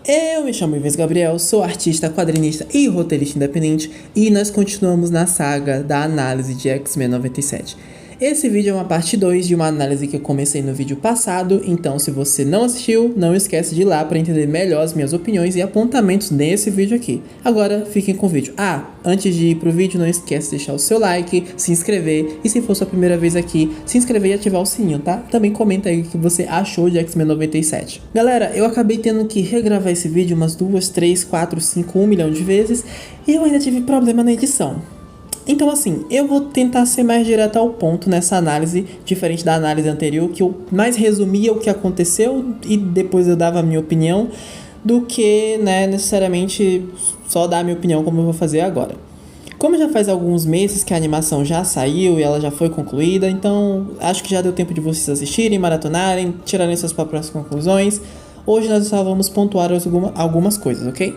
Eu me chamo Ives Gabriel, sou artista, quadrinista e roteirista independente e nós continuamos na saga da análise de X-Men 97. Esse vídeo é uma parte 2 de uma análise que eu comecei no vídeo passado, então se você não assistiu, não esquece de ir lá para entender melhor as minhas opiniões e apontamentos nesse vídeo aqui. Agora, fiquem com o vídeo. Antes de ir pro vídeo, não esquece de deixar o seu like, se inscrever e se for sua primeira vez aqui, se inscrever e ativar o sininho, tá? Também comenta aí o que você achou de X-Men 97. Galera, eu acabei tendo que regravar esse vídeo umas 2, 3, 4, 5, 1 milhão de vezes e eu ainda tive problema na edição. Então assim, eu vou tentar ser mais direto ao ponto nessa análise, diferente da análise anterior, que eu mais resumia o que aconteceu e depois eu dava a minha opinião, do que, necessariamente só dar a minha opinião como eu vou fazer agora. Como já faz alguns meses que a animação já saiu e ela já foi concluída, então acho que já deu tempo de vocês assistirem, maratonarem, tirarem suas próprias conclusões. Hoje nós só vamos pontuar algumas coisas, ok?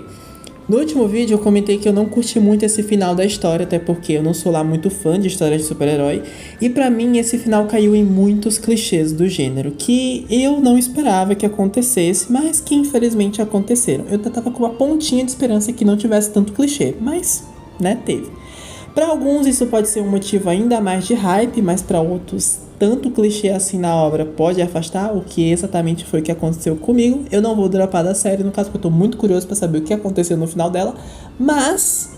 No último vídeo eu comentei que eu não curti muito esse final da história, até porque eu não sou lá muito fã de histórias de super-herói, e pra mim esse final caiu em muitos clichês do gênero, que eu não esperava que acontecesse, mas que infelizmente aconteceram. Eu tava com uma pontinha de esperança que não tivesse tanto clichê, mas, teve. Pra alguns isso pode ser um motivo ainda mais de hype, mas pra outros tanto clichê assim na obra pode afastar, o que exatamente foi o que aconteceu comigo. Eu não vou dropar da série, no caso, porque eu tô muito curioso pra saber o que aconteceu no final dela, mas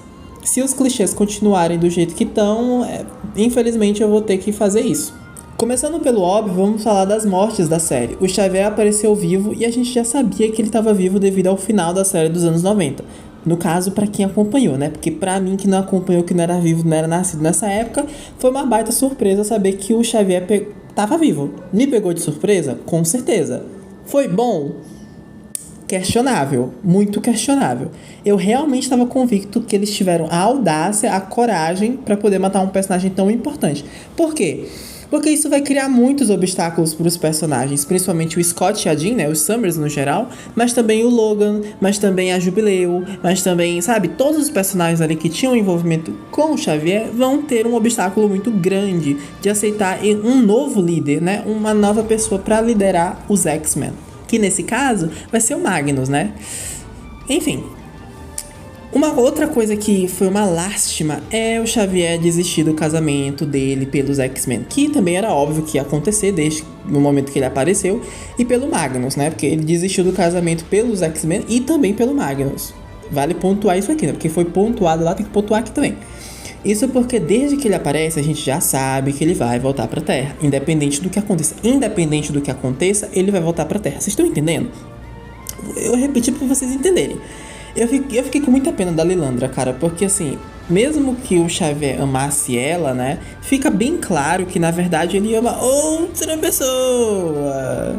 se os clichês continuarem do jeito que estão, infelizmente eu vou ter que fazer isso. Começando pelo óbvio, vamos falar das mortes da série. O Xavier apareceu vivo e a gente já sabia que ele estava vivo devido ao final da série dos anos 90. No caso, pra quem acompanhou, Porque pra mim que não acompanhou, que não era vivo, não era nascido nessa época, foi uma baita surpresa saber que o Xavier tava vivo. Me pegou de surpresa? Com certeza. Foi bom? Questionável. Muito questionável. Eu realmente estava convicto que eles tiveram a audácia, a coragem pra poder matar um personagem tão importante. Por quê? Porque isso vai criar muitos obstáculos para os personagens, principalmente o Scott e a Jean, os Summers no geral, mas também o Logan, mas também a Jubileu, mas também, todos os personagens ali que tinham envolvimento com o Xavier vão ter um obstáculo muito grande de aceitar um novo líder, uma nova pessoa para liderar os X-Men, que nesse caso vai ser o Magnus, Enfim. Uma outra coisa que foi uma lástima é o Xavier desistir do casamento dele pelos X-Men, que também era óbvio que ia acontecer desde no momento que ele apareceu, e pelo Magnus, porque ele desistiu do casamento pelos X-Men e também pelo Magnus. Vale pontuar isso aqui, porque foi pontuado lá, tem que pontuar aqui também. Isso porque desde que ele aparece, a gente já sabe que ele vai voltar pra Terra, independente do que aconteça. Independente do que aconteça, ele vai voltar pra Terra. Vocês estão entendendo? Eu repeti pra vocês entenderem. Eu fiquei com muita pena da Lilandra, cara, porque assim, mesmo que o Xavier amasse ela, fica bem claro que na verdade ele ama outra pessoa.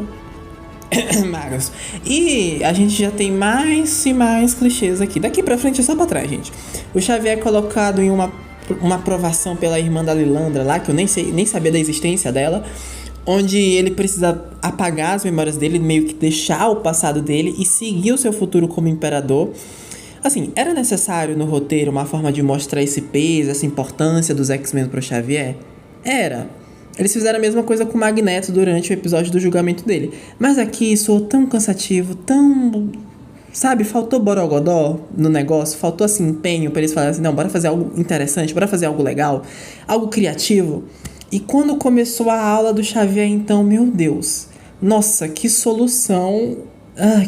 Magnus. E a gente já tem mais e mais clichês aqui. Daqui pra frente é só pra trás, gente. O Xavier é colocado em uma aprovação pela irmã da Lilandra lá, que eu nem sabia da existência dela, onde ele precisa apagar as memórias dele, meio que deixar o passado dele e seguir o seu futuro como imperador. Assim, era necessário no roteiro uma forma de mostrar esse peso, essa importância dos X-Men pro Xavier? Era. Eles fizeram a mesma coisa com o Magneto durante o episódio do julgamento dele. Mas aqui soou tão cansativo, tão... faltou borogodó no negócio, faltou assim empenho pra eles falarem assim, não, bora fazer algo interessante, bora fazer algo legal, algo criativo. E quando começou a aula do Xavier, então, meu Deus, nossa, que solução,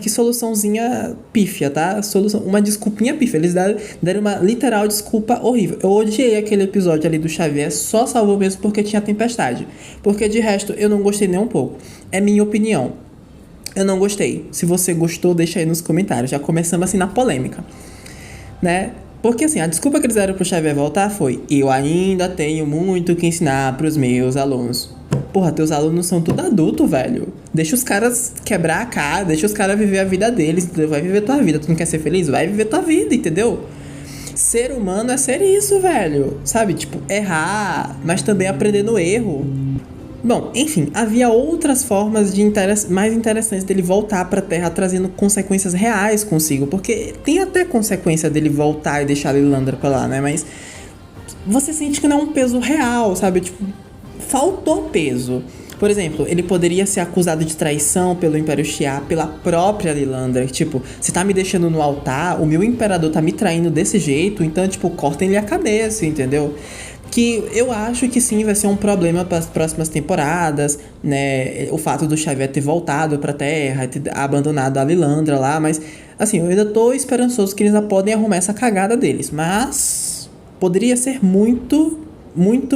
que soluçãozinha pífia, tá? Uma desculpinha pífia, eles deram uma literal desculpa horrível. Eu odiei aquele episódio ali do Xavier, só salvou mesmo porque tinha tempestade. Porque de resto, eu não gostei nem um pouco. É minha opinião. Eu não gostei. Se você gostou, deixa aí nos comentários. Já começamos assim na polêmica, Porque assim, a desculpa que eles deram pro Xavier voltar foi: eu ainda tenho muito que ensinar pros meus alunos. Porra, teus alunos são tudo adulto, velho. Deixa os caras quebrar a cara, deixa os caras viver a vida deles, entendeu? Vai viver tua vida. Tu não quer ser feliz? Vai viver tua vida, entendeu? Ser humano é ser isso, velho. Errar, mas também aprender no erro. Bom, enfim, havia outras formas mais interessantes dele voltar pra Terra, trazendo consequências reais consigo, porque tem até consequência dele voltar e deixar a Lilandra pra lá, mas você sente que não é um peso real, faltou peso. Por exemplo, ele poderia ser acusado de traição pelo Império Shi'ar, pela própria Lilandra. Tipo, você tá me deixando no altar, o meu imperador tá me traindo desse jeito, então, tipo, cortem-lhe a cabeça, entendeu? Que eu acho que sim, vai ser um problema para as próximas temporadas, né? O fato do Xavier ter voltado pra Terra, ter abandonado a Lilandra lá, mas, assim, eu ainda tô esperançoso que eles ainda podem arrumar essa cagada deles, mas poderia ser muito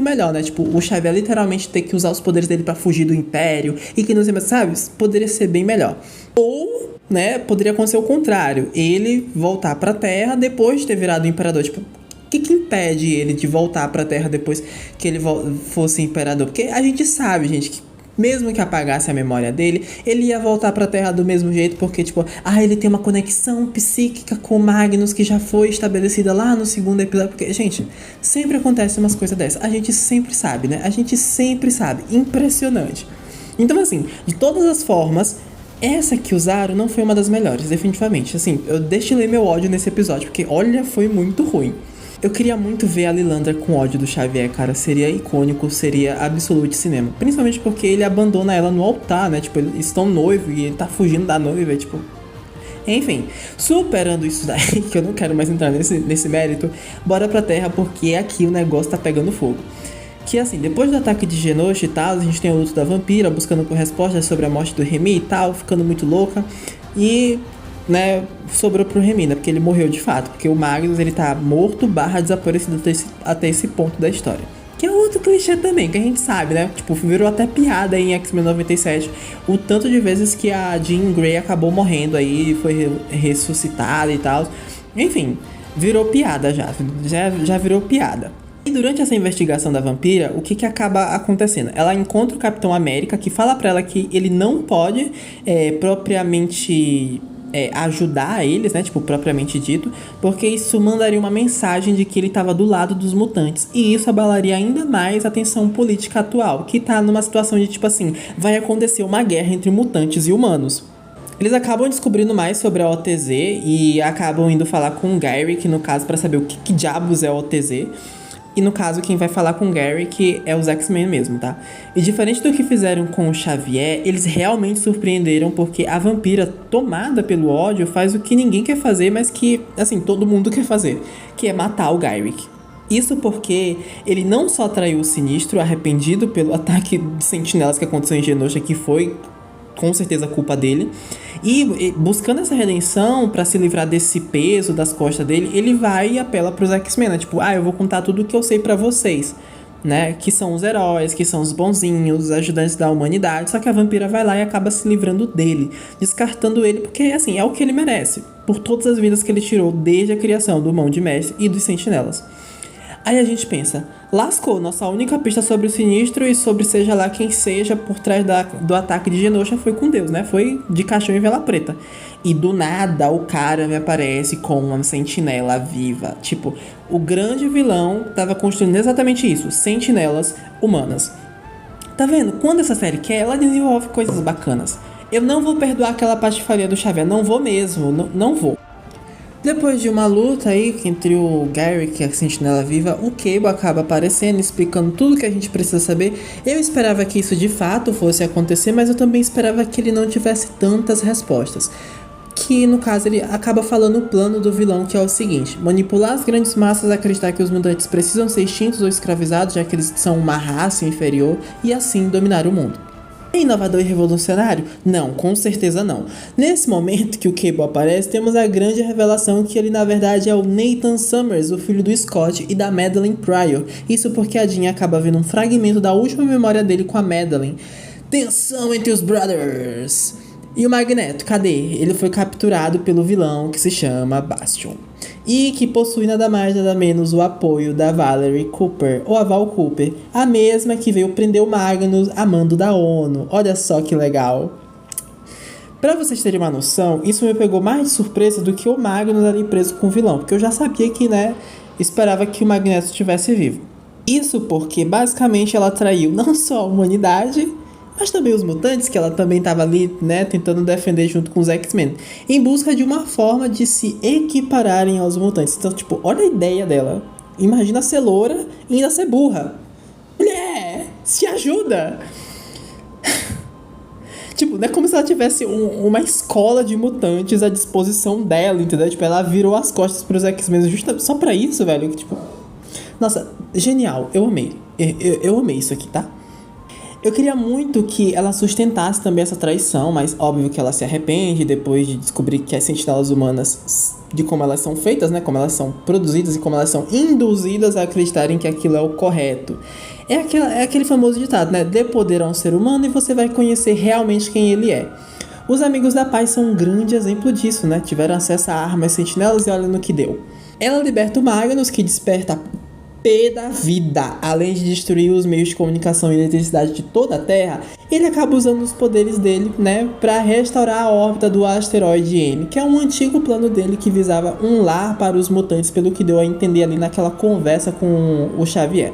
melhor, né? Tipo, o Xavier literalmente ter que usar os poderes dele pra fugir do Império e que não sei mais, sabe? Poderia ser bem melhor. Ou, né, poderia acontecer o contrário, ele voltar pra Terra depois de ter virado Imperador, tipo, o que impede ele de voltar pra Terra depois que ele fosse imperador? Porque a gente sabe, gente, que mesmo que apagasse a memória dele, ele ia voltar pra Terra do mesmo jeito, porque, tipo, ele tem uma conexão psíquica com o Magnus que já foi estabelecida lá no segundo episódio. Porque, gente, sempre acontece umas coisas dessas. A gente sempre sabe, né? A gente sempre sabe. Impressionante. Então, assim, de todas as formas, essa que usaram não foi uma das melhores, definitivamente. Assim, eu destilei meu ódio nesse episódio, porque, olha, foi muito ruim. Eu queria muito ver a Lilandra com ódio do Xavier, cara. Seria icônico, seria absoluto cinema. Principalmente porque ele abandona ela no altar, né? Tipo, eles estão noivos e ele tá fugindo da noiva, tipo... Enfim, superando isso daí, que eu não quero mais entrar nesse mérito, bora pra Terra, porque aqui o negócio tá pegando fogo. Que assim, depois do ataque de Genosha e tal, a gente tem o luto da vampira, buscando por respostas sobre a morte do Remy e tal, ficando muito louca. E... né, sobrou pro Remy, né, porque ele morreu de fato, porque o Magnus, ele tá morto / desaparecido até esse ponto da história. Que é outro clichê também, que a gente sabe, né, tipo, virou até piada em X-Men 97, o tanto de vezes que a Jean Grey acabou morrendo aí, foi ressuscitada e tal, enfim, virou piada já virou piada. E durante essa investigação da vampira, o que acaba acontecendo? Ela encontra o Capitão América, que fala pra ela que ele não pode propriamente... ajudar eles, né, tipo, propriamente dito, porque isso mandaria uma mensagem de que ele estava do lado dos mutantes, e isso abalaria ainda mais a tensão política atual, que tá numa situação de, tipo assim, vai acontecer uma guerra entre mutantes e humanos. Eles acabam descobrindo mais sobre a OTZ e acabam indo falar com o Garrick, no caso, para saber o que diabos é a OTZ. E no caso, quem vai falar com o Garrick é os X-Men mesmo, tá? E diferente do que fizeram com o Xavier, eles realmente surpreenderam, porque a vampira, tomada pelo ódio, faz o que ninguém quer fazer, mas que, assim, todo mundo quer fazer, que é matar o Garrick. Isso porque ele não só traiu o Sinistro, arrependido pelo ataque de sentinelas que aconteceu em Genosha, que foi com certeza culpa dele, e buscando essa redenção pra se livrar desse peso das costas dele, ele vai e apela pros X-Men, né? Tipo, eu vou contar tudo o que eu sei pra vocês, né? Que são os heróis, que são os bonzinhos, os ajudantes da humanidade. Só que a vampira vai lá e acaba se livrando dele, descartando ele, porque, assim, é o que ele merece, por todas as vidas que ele tirou desde a criação do Mão de Mestre e dos Sentinelas. Aí a gente pensa, lascou, nossa única pista sobre o Sinistro e sobre seja lá quem seja por trás do ataque de Genosha foi com Deus, né? Foi de caixão e vela preta. E do nada o cara me aparece com uma sentinela viva. Tipo, o grande vilão tava construindo exatamente isso, sentinelas humanas. Tá vendo? Quando essa série quer, ela desenvolve coisas bacanas. Eu não vou perdoar aquela patifaria do Xavier, não vou mesmo, não vou. Depois de uma luta aí entre o Garrick e a Sentinela Viva, o Cable acaba aparecendo, explicando tudo que a gente precisa saber. Eu esperava que isso de fato fosse acontecer, mas eu também esperava que ele não tivesse tantas respostas. Que no caso ele acaba falando o plano do vilão, que é o seguinte: manipular as grandes massas a acreditar que os mutantes precisam ser extintos ou escravizados, já que eles são uma raça inferior, e assim dominar o mundo. É inovador e revolucionário? Não, com certeza não. Nesse momento que o Cable aparece, temos a grande revelação que ele na verdade é o Nathan Summers, o filho do Scott e da Madelyne Pryor. Isso porque a Jean acaba vendo um fragmento da última memória dele com a Madelyne. Tensão entre os brothers! E o Magneto, cadê? Ele foi capturado pelo vilão que se chama Bastion. E que possui nada mais nada menos o apoio da Valerie Cooper, ou a Val Cooper, a mesma que veio prender o Magnus a mando da ONU. Olha só que legal. Pra vocês terem uma noção, isso me pegou mais de surpresa do que o Magnus ali preso com o vilão, porque eu já sabia que, né, esperava que o Magneto estivesse vivo. Isso porque, basicamente, ela traiu não só a humanidade, mas também os mutantes, que ela também estava ali, né, tentando defender junto com os X-Men, em busca de uma forma de se equipararem aos mutantes. Então, tipo, olha a ideia dela. Imagina ser loura e ainda ser burra. Mulher, se ajuda! Tipo, não é como se ela tivesse uma escola de mutantes à disposição dela, entendeu? Tipo, ela virou as costas pros X-Men justamente só pra isso, velho. Tipo, nossa, genial. Eu amei. Eu amei isso aqui, tá? Eu queria muito que ela sustentasse também essa traição, mas óbvio que ela se arrepende depois de descobrir que as sentinelas humanas, de como elas são feitas, né? Como elas são produzidas e como elas são induzidas a acreditarem que aquilo é o correto. É aquele famoso ditado, né? Dê poder a um ser humano e você vai conhecer realmente quem ele é. Os Amigos da Paz são um grande exemplo disso, né? Tiveram acesso a armas sentinelas e olha no que deu. Ela liberta o Magnus, que desperta P da vida. Além de destruir os meios de comunicação e eletricidade de toda a Terra, ele acaba usando os poderes dele, né, para restaurar a órbita do asteroide M, que é um antigo plano dele que visava um lar para os mutantes, pelo que deu a entender ali naquela conversa com o Xavier.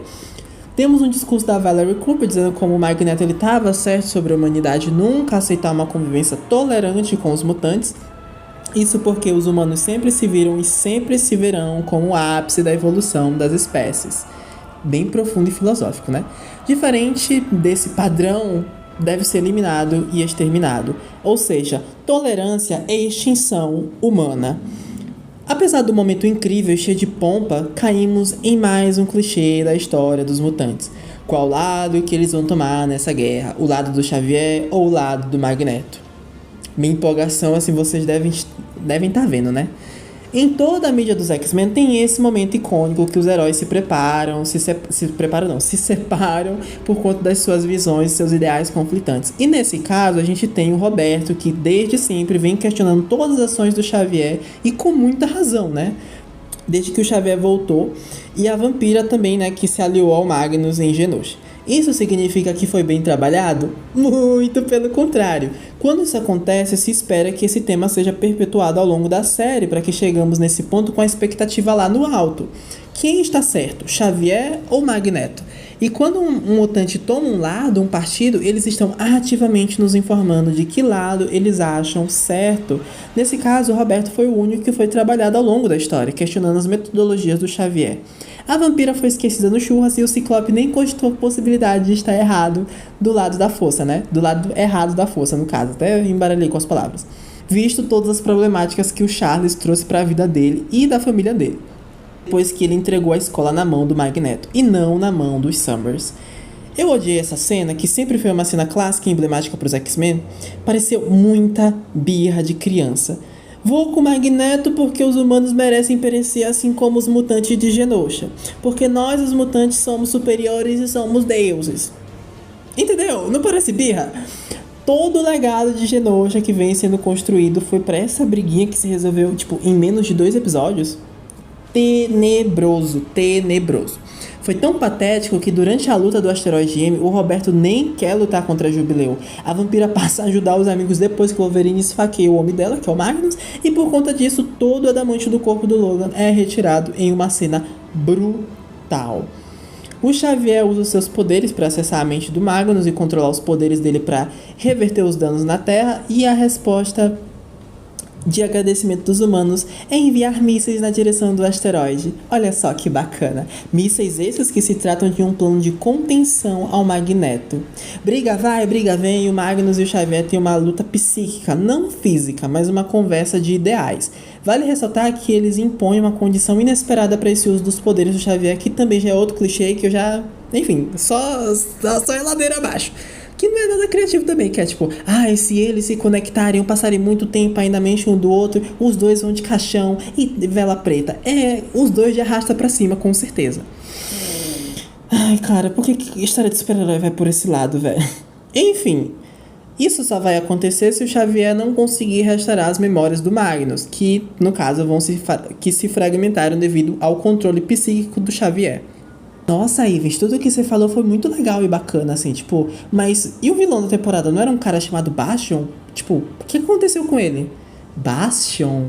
Temos um discurso da Valerie Cooper dizendo como o Magneto ele estava certo sobre a humanidade nunca aceitar uma convivência tolerante com os mutantes. Isso porque os humanos sempre se viram e sempre se verão como o ápice da evolução das espécies. Bem profundo e filosófico, né? Diferente desse padrão, deve ser eliminado e exterminado. Ou seja, tolerância é extinção humana. Apesar do momento incrível e cheio de pompa, caímos em mais um clichê da história dos mutantes. Qual lado que eles vão tomar nessa guerra? O lado do Xavier ou o lado do Magneto? Minha empolgação, assim, vocês devem estar vendo, né? Em toda a mídia dos X-Men tem esse momento icônico que os heróis se separam por conta das suas visões e seus ideais conflitantes. E nesse caso, a gente tem o Roberto, que desde sempre vem questionando todas as ações do Xavier e com muita razão, né? Desde que o Xavier voltou, e a Vampira também, né, que se aliou ao Magnus em Genosha. Isso significa que foi bem trabalhado? Muito pelo contrário. Quando isso acontece, se espera que esse tema seja perpetuado ao longo da série, para que chegamos nesse ponto com a expectativa lá no alto. Quem está certo, Xavier ou Magneto? E quando um mutante toma um lado, um partido, eles estão ativamente nos informando de que lado eles acham certo. Nesse caso, o Roberto foi o único que foi trabalhado ao longo da história, questionando as metodologias do Xavier. A Vampira foi esquecida no churras e o Ciclope nem cogitou a possibilidade de estar errado do lado da força, né? Do lado errado da força, no caso. Até embaralhei com as palavras. Visto todas as problemáticas que o Charles trouxe para a vida dele e da família dele. Depois que ele entregou a escola na mão do Magneto e não na mão dos Summers. Eu odiei essa cena, que sempre foi uma cena clássica e emblemática para os X-Men. Pareceu muita birra de criança. Vou com o Magneto porque os humanos merecem perecer assim como os mutantes de Genosha. Porque nós, os mutantes, somos superiores e somos deuses. Entendeu? Não parece birra? Todo o legado de Genosha que vem sendo construído foi pra essa briguinha que se resolveu, tipo, em menos de 2 episódios. Tenebroso. Foi tão patético que durante a luta do asteroide M, o Roberto nem quer lutar contra a Jubileu. A Vampira passa a ajudar os amigos depois que o Wolverine esfaqueia o homem dela, que é o Magnus, e por conta disso, todo o adamante do corpo do Logan é retirado em uma cena brutal. O Xavier usa os seus poderes para acessar a mente do Magnus e controlar os poderes dele para reverter os danos na Terra, e a resposta de agradecimento dos humanos é enviar mísseis na direção do asteroide. Olha só que bacana. Mísseis esses que se tratam de um plano de contenção ao Magneto. Briga vai, briga vem, e o Magnus e o Xavier têm uma luta psíquica, não física, mas uma conversa de ideais. Vale ressaltar que eles impõem uma condição inesperada para esse uso dos poderes do Xavier, que também já é outro clichê que eu já... Enfim, só é ladeira abaixo. Que não é nada criativo também, que é tipo, se eles se conectarem ou passarem muito tempo ainda mente um do outro, os dois vão de caixão e vela preta. Os dois de arrasta pra cima, com certeza. Ai, cara, por que história de super-herói vai por esse lado, velho? Enfim, isso só vai acontecer se o Xavier não conseguir restaurar as memórias do Magnus, que, no caso, que se fragmentaram devido ao controle psíquico do Xavier. Nossa, Ives, tudo que você falou foi muito legal e bacana, assim, tipo... Mas, e o vilão da temporada? Não era um cara chamado Bastion? Tipo, o que aconteceu com ele? Bastion?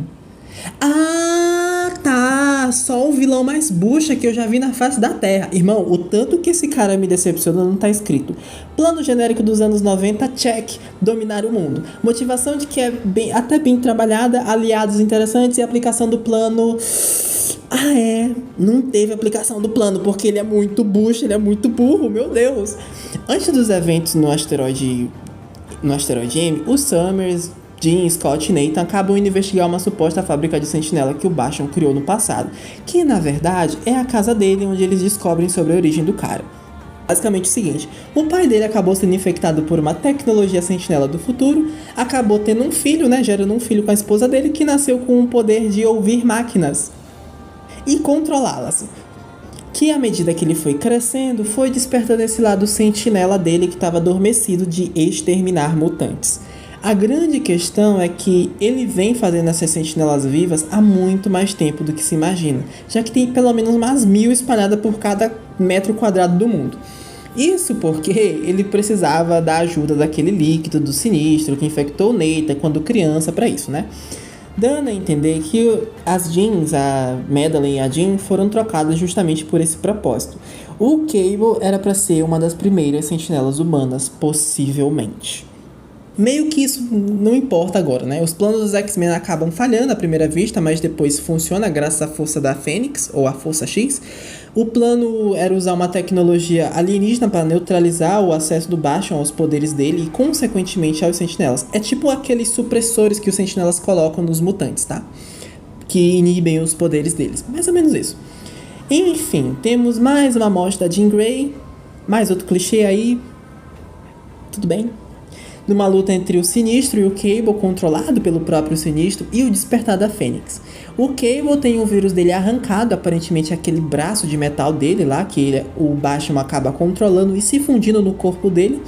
Ah, tá! Só o vilão mais bucha que eu já vi na face da Terra. Irmão, o tanto que esse cara me decepcionou não tá escrito. Plano genérico dos anos 90, check. Dominar o mundo. Motivação de que é até bem trabalhada, aliados interessantes e aplicação do plano... não teve aplicação do plano, porque ele é muito bucha, ele é muito burro, meu Deus. Antes dos eventos no asteroide no asteroide M, os Summers, Jean, Scott e Nathan acabam indo investigar uma suposta fábrica de sentinela que o Bastion criou no passado, que na verdade é a casa dele, onde eles descobrem sobre a origem do cara. Basicamente o seguinte, o pai dele acabou sendo infectado por uma tecnologia sentinela do futuro, acabou tendo um filho, gerando um filho com a esposa dele, que nasceu com o poder de ouvir máquinas e controlá-las. Que à medida que ele foi crescendo, foi despertando esse lado sentinela dele que estava adormecido de exterminar mutantes. A grande questão é que ele vem fazendo essas sentinelas vivas há muito mais tempo do que se imagina, já que tem pelo menos umas 1000 espalhadas por cada metro quadrado do mundo. Isso porque ele precisava da ajuda daquele líquido do Sinistro que infectou o Nathan quando criança para isso, Dando a entender que as Jeans, a Madeline e a Jean, foram trocadas justamente por esse propósito. O Cable era para ser uma das primeiras sentinelas humanas, possivelmente. Meio que isso não importa agora, Os planos dos X-Men acabam falhando à primeira vista, mas depois funciona graças à força da Fênix, ou à Força X. O plano era usar uma tecnologia alienígena para neutralizar o acesso do Bastion aos poderes dele e, consequentemente, aos sentinelas. É tipo aqueles supressores que os sentinelas colocam nos mutantes, Que inibem os poderes deles. Mais ou menos isso. Enfim, temos mais uma amostra da Jean Grey. Mais outro clichê aí. Tudo bem? Numa luta entre o Sinistro e o Cable, controlado pelo próprio Sinistro, e o Despertar da Fênix. O Cable tem o vírus dele arrancado, aparentemente aquele braço de metal dele lá, que o Bastion acaba controlando e se fundindo no corpo dele,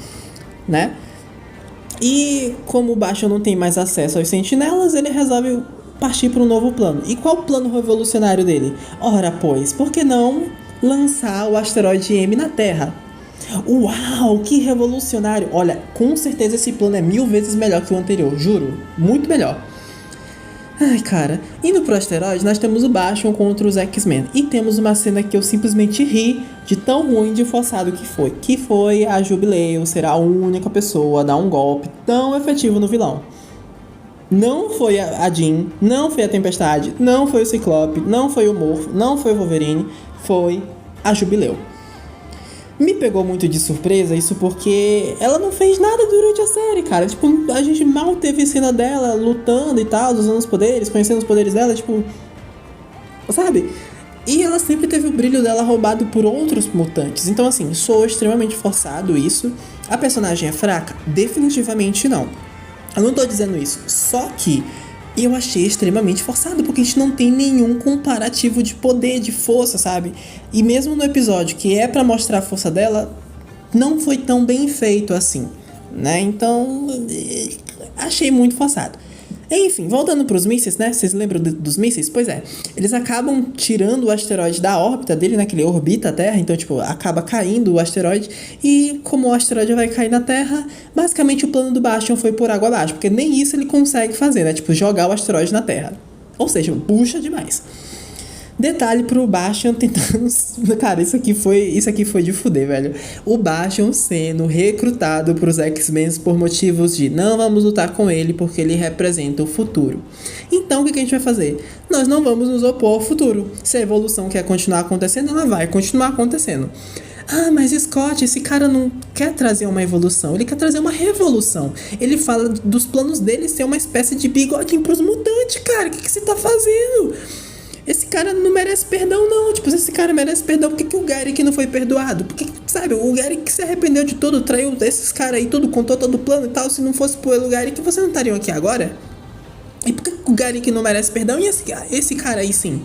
E como o Bastion não tem mais acesso aos sentinelas, ele resolve partir para um novo plano. E qual o plano revolucionário dele? Ora, pois, por que não lançar o asteroide M na Terra? Uau, que revolucionário! Olha, com certeza esse plano é 1000 vezes melhor que o anterior, juro, muito melhor. Ai, cara, indo pro asteroide, nós temos o Bastion contra os X-Men. E temos uma cena que eu simplesmente ri de tão ruim de forçado que foi. Que foi a Jubilee ser a única pessoa a dar um golpe tão efetivo no vilão. Não foi a Jean, não foi a Tempestade, não foi o Ciclope, não foi o Morpho, não foi o Wolverine, foi a Jubilee. Me pegou muito de surpresa isso porque ela não fez nada durante a série, cara. Tipo, a gente mal teve cena dela lutando e tal, usando os poderes, conhecendo os poderes dela, sabe? E ela sempre teve o brilho dela roubado por outros mutantes. Então, assim, soou extremamente forçado isso. A personagem é fraca? Definitivamente não. Eu não tô dizendo isso, só que eu achei extremamente forçado, porque a gente não tem nenhum comparativo de poder, de força, sabe? E mesmo no episódio que é pra mostrar a força dela, não foi tão bem feito assim, Então, achei muito forçado. Enfim, voltando pros mísseis, Vocês lembram dos mísseis? Pois é, eles acabam tirando o asteroide da órbita dele, Que ele orbita a Terra, então, acaba caindo o asteroide. E como o asteroide vai cair na Terra, basicamente o plano do Bastion foi por água abaixo, porque nem isso ele consegue fazer, jogar o asteroide na Terra. Ou seja, puxa demais. Detalhe pro Bastion tentando... Cara, isso aqui foi de fuder, velho. O Bastion sendo recrutado pros X-Men por motivos de não vamos lutar com ele porque ele representa o futuro. Então, o que a gente vai fazer? Nós não vamos nos opor ao futuro. Se a evolução quer continuar acontecendo, ela vai continuar acontecendo. Ah, mas Scott, esse cara não quer trazer uma evolução, ele quer trazer uma revolução. Ele fala dos planos dele ser uma espécie de bigodinho pros mutantes, cara. O que você tá fazendo? Esse cara não merece perdão, não. Se esse cara merece perdão, por que o Garrick não foi perdoado? Porque, sabe, o Garrick se arrependeu de tudo, traiu esses caras aí, tudo, contou todo o plano e tal. Se não fosse pelo Garrick, vocês não estariam aqui agora? E por que o Garrick não merece perdão e esse cara aí sim?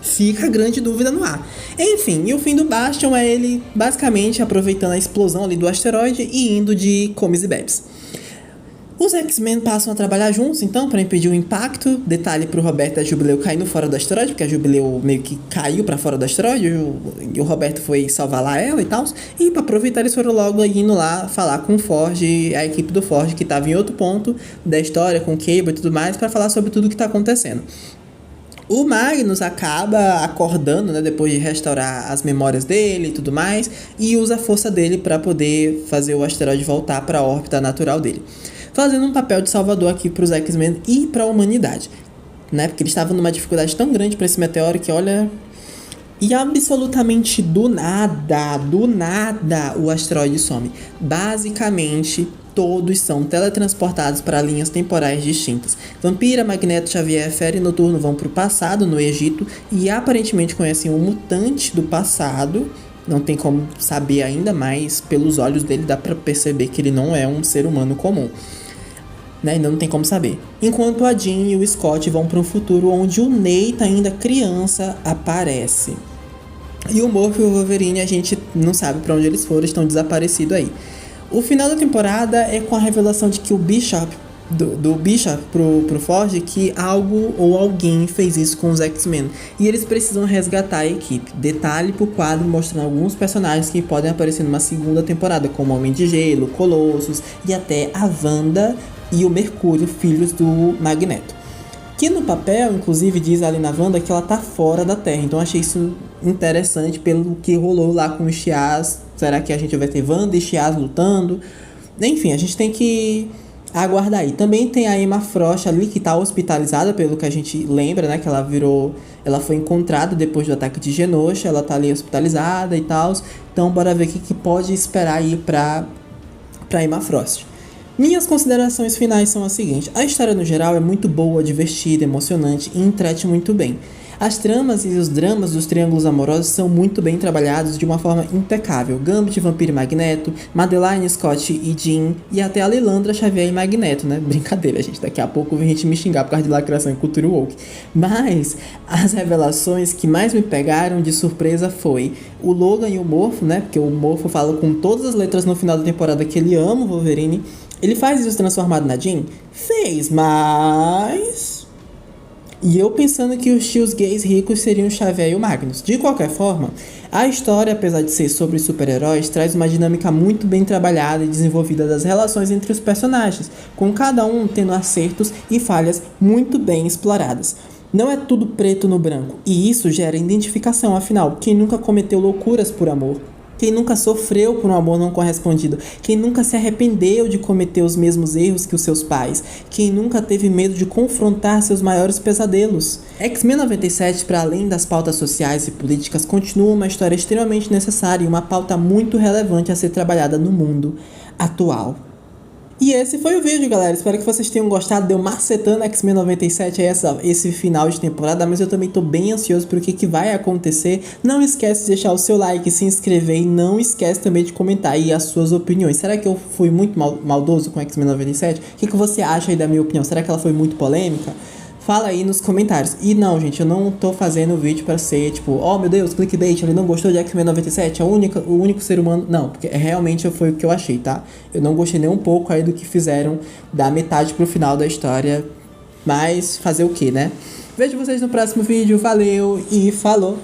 Fica a grande dúvida no ar. Enfim, e o fim do Bastion é ele basicamente aproveitando a explosão ali do asteroide e indo de comes e bebes. Os X-Men passam a trabalhar juntos, então, para impedir o impacto. Detalhe pro Roberto e a Jubilee caindo fora do asteroide, porque a Jubilee meio que caiu para fora do asteroide, e o Roberto foi salvar lá ela e tal. E para aproveitar, eles foram logo indo lá falar com o Forge, a equipe do Forge, que estava em outro ponto da história, com o Cable e tudo mais, para falar sobre tudo que está acontecendo. O Magnus acaba acordando, depois de restaurar as memórias dele e tudo mais, e usa a força dele para poder fazer o asteroide voltar para a órbita natural dele, fazendo um papel de salvador aqui para os X-Men e para a humanidade, porque eles estavam numa dificuldade tão grande para esse meteoro que, olha... E absolutamente do nada, o asteroide some. Basicamente, todos são teletransportados para linhas temporais distintas. Vampira, Magneto, Xavier, Fera e Noturno vão para o passado, no Egito, e aparentemente conhecem um mutante do passado. Não tem como saber ainda, mas pelos olhos dele dá pra perceber que ele não é um ser humano comum, né? Ainda não tem como saber. Enquanto a Jean e o Scott vão para um futuro onde o Nate, ainda criança, aparece. E o Morph e o Wolverine a gente não sabe pra onde eles foram, estão desaparecidos aí. O final da temporada é com a revelação de que o Bishop, do Bishop pro Forge, que algo ou alguém fez isso com os X-Men. E eles precisam resgatar a equipe. Detalhe pro quadro mostrando alguns personagens que podem aparecer numa segunda temporada, como Homem de Gelo, Colossus e até a Wanda e o Mercúrio, filhos do Magneto. Que no papel, inclusive, diz ali na Wanda que ela tá fora da Terra. Então achei isso interessante pelo que rolou lá com os Shi'as. Será que a gente vai ter Wanda e Shi'as lutando? Enfim, a gente tem que aguardar aí. Também tem a Emma Frost ali, que tá hospitalizada, pelo que a gente lembra, né? Que ela foi encontrada depois do ataque de Genosha. Ela tá ali hospitalizada e tal. Então bora ver o que pode esperar aí pra Emma Frost. Minhas considerações finais são as seguintes. A história no geral é muito boa, divertida, emocionante e entrete muito bem. As tramas e os dramas dos triângulos amorosos são muito bem trabalhados de uma forma impecável. Gambit, Vampiro e Magneto, Madeline, Scott e Jean, e até a Lilandra, Xavier e Magneto, né? Brincadeira, gente. Daqui a pouco vem gente me xingar por causa de lacração e cultura woke. Mas as revelações que mais me pegaram de surpresa foi o Logan e o Morpho, né? Porque o Morpho fala com todas as letras no final da temporada que ele ama o Wolverine. Ele faz isso transformado na Jean? Fez, mas... E eu pensando que os tios gays ricos seriam o Xavier e o Magnus. De qualquer forma, a história, apesar de ser sobre super-heróis, traz uma dinâmica muito bem trabalhada e desenvolvida das relações entre os personagens, com cada um tendo acertos e falhas muito bem exploradas. Não é tudo preto no branco, e isso gera identificação, afinal, quem nunca cometeu loucuras por amor? Quem nunca sofreu por um amor não correspondido? Quem nunca se arrependeu de cometer os mesmos erros que os seus pais? Quem nunca teve medo de confrontar seus maiores pesadelos? X-Men 97, para além das pautas sociais e políticas, continua uma história extremamente necessária e uma pauta muito relevante a ser trabalhada no mundo atual. E esse foi o vídeo, galera. Espero que vocês tenham gostado. Deu macetando X-Men 97 esse final de temporada, mas eu também tô bem ansioso pro que vai acontecer. Não esquece de deixar o seu like, se inscrever e não esquece também de comentar aí as suas opiniões. Será que eu fui muito maldoso com X-Men 97? O que você acha aí da minha opinião? Será que ela foi muito polêmica? Fala aí nos comentários. E não, gente, eu não tô fazendo o vídeo pra ser tipo, oh meu Deus, clickbait, ele não gostou de X-Men 97, o único ser humano. Não, porque realmente foi o que eu achei, tá? Eu não gostei nem um pouco aí do que fizeram da metade pro final da história. Mas fazer o que, né? Vejo vocês no próximo vídeo, valeu e falou!